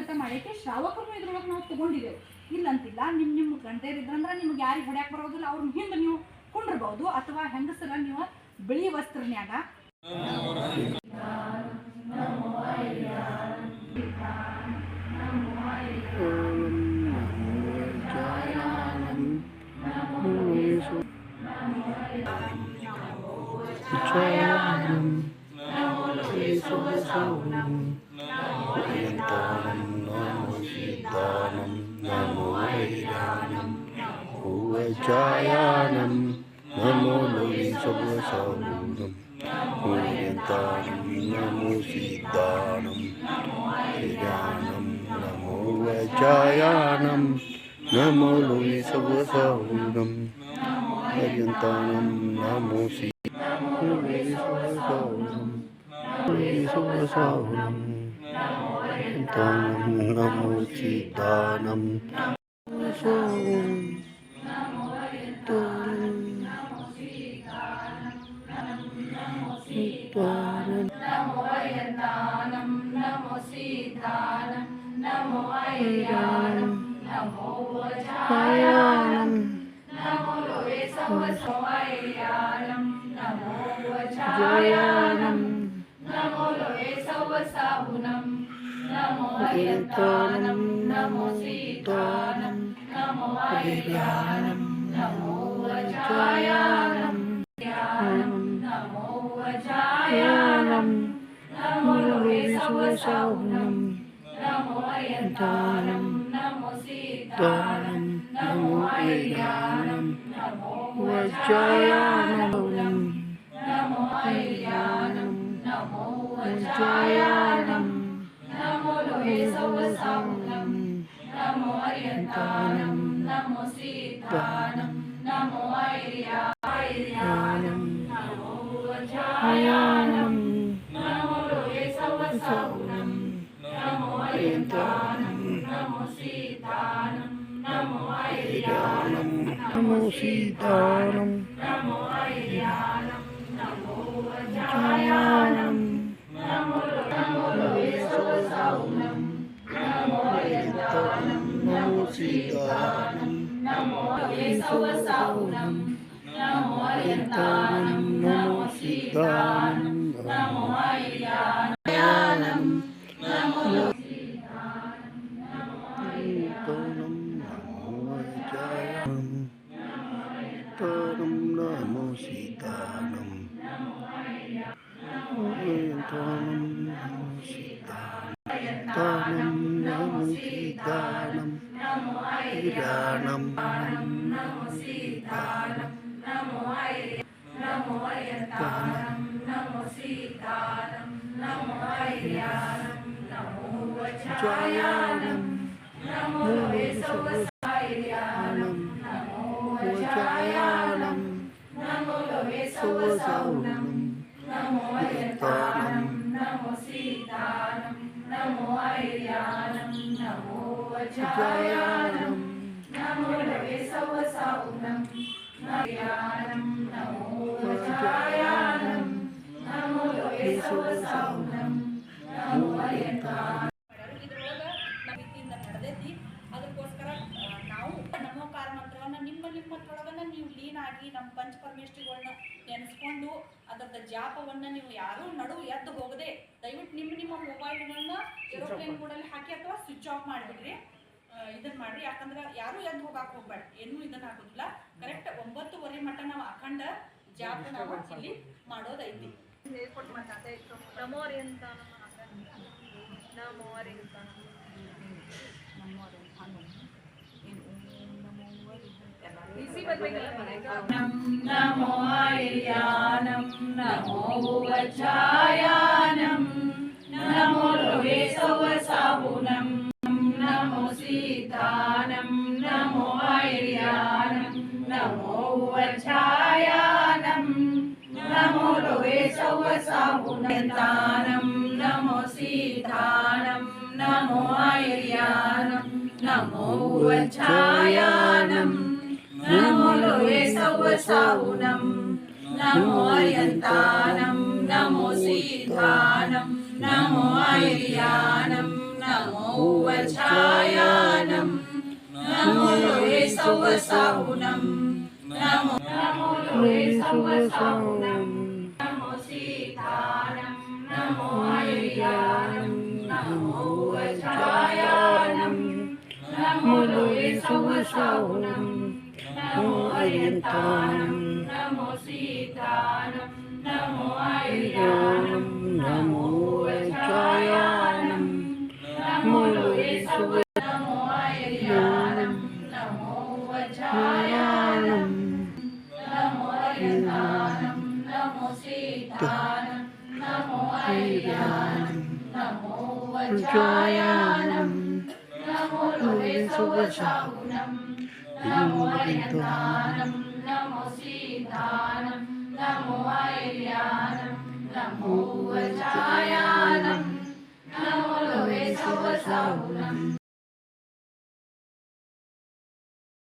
ವ್ರತ ಮಾಡಕ್ಕೆ ಶ್ರಾವಕರು ಇದ್ರೊಳಗೆ ನಾವು ತಗೊಂಡಿದ್ದೇವೆ, ಇಲ್ಲಂತಿಲ್ಲ. ನಿಮ್ಮ ಗಂಟೆರಿದ್ರಂದ್ರೆ ನಿಮ್ಗೆ ಯಾರಿಗೆ ಹೊಡ್ಯಾಕೆ ಬರೋದಿಲ್ಲ, ಅವ್ರನ್ನ ಹಿಂದೆ ನೀವು ಕುಂಡಿರ್ಬೋದು. ಅಥವಾ ಹೆಂಗಸರ ನೀವು ಬಿಳಿ ವಸ್ತ್ರನ್ಯಾಗ Jayanam Namo Lovi Sabvasaunam Orientanam Namo Siddhanam Jayanam Namo Jayanam Namo Lovi Sabvasaunam Orientanam Namo Siddhanam Orientanam Namo Siddhanam नमो यन्तानं नमो सीतानं नमो ऐरानं नमो वज्रायानं नमो लोवे सवसायानं नमो वज्रायानं नमो लोवे सवसाहुनं नमो यन्तानं नमो सीतानं नमो ऐरानं नमो वज्रायानं नमो वज्रायानं नमो लोवे सवसाहुनं नमो यन्तानं नमो सीतानं नमो ऐरानं नमो वज्रायानं नमो ऐरानं नमो वज्रायानं नमो लोवे सवसाहुनं नमो यन्तानं नमो सीतानं नमो ऐरानं नमो वज्रायानं नमो लोवे सवसाहुनं नमो यन्तानं नमो सीतानं नमो ऐरानं Namo Siddhanam नमो ऐरानं नमो वज्रायानं नमो लोवे सवसाहुनं नमो यन्तानं नमो सीतानं नमो लोवे सवसाहुनं नमो यन्तानं नमो सीतानं नमो ऐरानं नमो Namo Siddhanam Namo Siddhanam Namo Airanam नमो सीतानं नमो नमो यन्तानं नमो सीतानं नमो ऐरानं नमो वज्रायानं नमो Lowe सवसायानं नमो वज्रायानं नमो Lowe सवसाहुनं नमो यन्तानं नमो सीतानं नमो ऐरानं नमो वज्रायानं नमो Lowe सवसाहुनं ऐरानं नमो वज्रायानं नमो Lowe सवसाहुनं नमो यन्तानं ಇದ್ರೊಳಗೆ ನಮ್ಮ ರೀತಿಯಿಂದ ನಡೆದೈತಿ. ಅದಕ್ಕೋಸ್ಕರ ನಾವು ನಮೋಕಾರ ಮಂತ್ರವನ್ನು ನಿಮ್ಮತ್ರೊಳಗನ್ನ ನೀವು lean ಆಗಿ ನಮ್ಮ ಪಂಚಪರಮೇಶ್ವರಿಗಳನ್ನ ನೆನೆಸ್ಕೊಂಡು ಅದರದ ಜಾಪವನ್ನು ನೀವು ಯಾರೂ ನಡು ಎದ್ದು ಹೋಗದೆ ದಯವಿಟ್ಟು ನಿಮ್ಮ ಮೊಬೈಲ್ಗಳನ್ನ ಏರೋಪ್ಲೇನ್ ಮೋಡಲ್ಲಿ ಹಾಕಿ ಅಥವಾ ಸ್ವಿಚ್ ಆಫ್ ಮಾಡಿಬಿಡ್ರಿ. ಇದನ್ನ ಮಾಡ್ರಿ, ಯಾಕಂದ್ರೆ ಯಾರು ಎದ್ದು ಹೋಗಕ್ಕೆ ಹೋಗ್ಬೇಡ್ರಿ, ಏನೂ ಇದನ್ನ ಆಗೋದಿಲ್ಲ. ಕರೆಕ್ಟ್ 9:30 ಮಟ್ಟ ನಾವು ಅಖಂಡ ಜಾಪ ನಾವು ಇಲ್ಲಿ ಮಾಡೋದೈತಿ. ನಮೋ ಯಂತಾನಂ ನಮೋ ಯಂತಾನಂ नमो ऐरानं नमो वज्रायानं नमो लोवे सवसाहुनं नमो सीतानं नमो ऐरानं नमो वज्रायानं नमो लोवे सवसाहुनं नमो सीतानं नमो ऐरानं नमो वज्रायानं नमो लोवे सवसाहुनं नमो यन्तानं नमो सीतानं नमो ऐरानं नमो वज्रायानं नमो लोहे सवसाहुनं नमो लोहे सवसाहुनं नमो सीतानं नमो आयुर्यानं नमो वज्रायानं नमो लोहे सवसाहुनं नमो अरियन्तानं नमो सीतानं नमो आयुर्यानं नमो वज्रायानं नमो लोहे नमो आयुर्यानं नमो वज्रायानं नमो अरियन्तानं नमो सीतानं नमो आयुर्यानं नमो वज्रायानं नमो लोहे सवसाहुनं नमो अरियन्तानं नमो सीतानं नमो आयुर्यानं नमो वज्रायानं नमो लोहे सवसाहुनं